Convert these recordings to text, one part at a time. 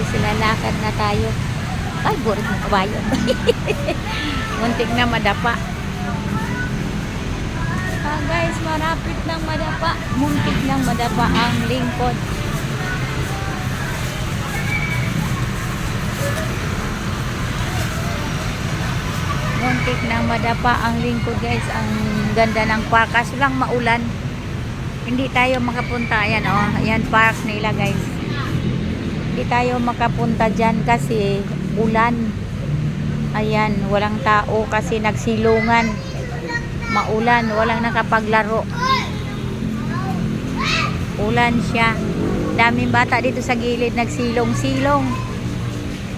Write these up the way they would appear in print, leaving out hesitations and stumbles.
guys, lalakad na tayo. Ay, burit ng kabayo. Muntik na madapa. Guys, marapit nang madapa. Muntik nang madapa ang lingkod. Muntik nang madapa ang lingkod guys. Ang ganda ng park. Kaso lang maulan. Hindi tayo makapunta. Ayan o. Ayan park nila guys. Hindi tayo makapunta dyan kasi ulan. Ayan. Walang tao kasi nagsilungan. Maulan. Walang nakapaglaro. Ulan siya. Daming bata dito sa gilid. Nagsilong-silong.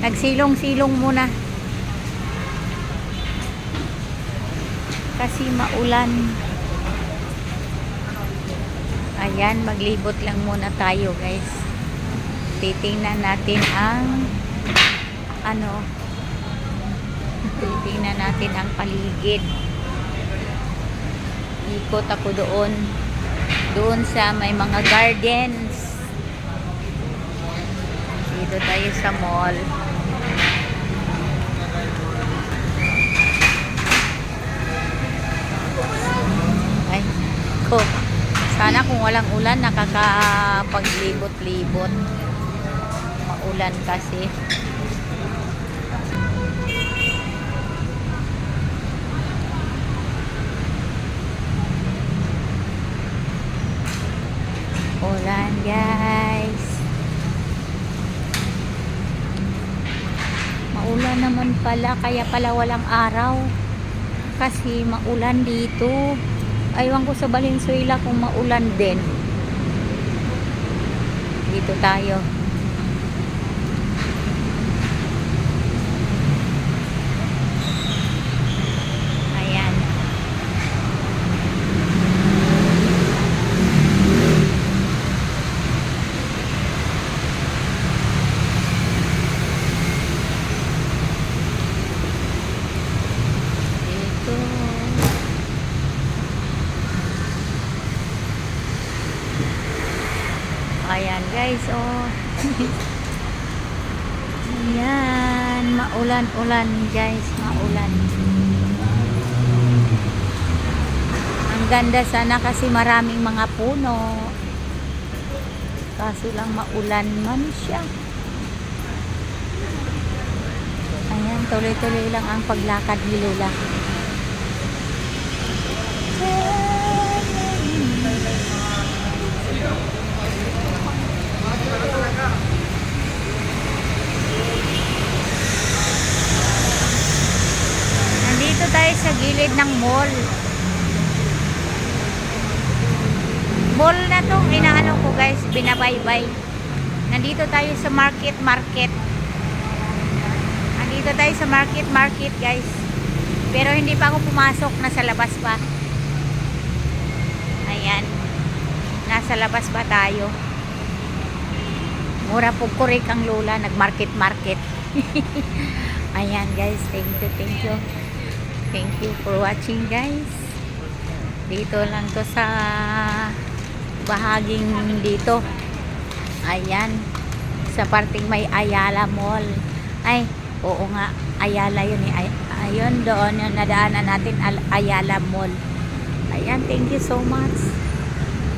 Nagsilong-silong muna. Kasi maulan. Ayan, maglibot lang muna tayo guys. Titingnan natin ang titingnan natin ang paligid. Ikot ako doon sa may mga gardens. Dito tayo sa mall. Sana kung walang ulan nakakapaglibot-libot. Maulan kasi. Ulan guys. Maulan naman pala, kaya pala walang araw. Kasi maulan dito. Aywan ko sa Valenzuela kung maulan din. Dito tayo. Ayan. Dito. Ayan guys, oh. Ayan, maulan-ulan guys, maulan. Ang ganda sana kasi maraming mga puno. Kaso lang maulan man siya. Ayan, tuloy-tuloy lang ang paglakad ni Lola. Nandito tayo sa gilid ng mall. Mall na to, inaano ko guys, binabaybay. Nandito tayo sa market. Nandito tayo sa market guys. Pero hindi pa ako pumasok, nasa labas pa. Ayan. Nasa labas pa tayo. Mura po kurik ang Lola, nag-market. Ayan guys, thank you. Thank you for watching guys. Dito lang to sa bahaging dito. Ayan. Sa parting may Ayala Mall. Ay, oo nga. Ayala yun eh. Ayun doon yung nadaanan natin, Ayala Mall. Ayan, thank you so much.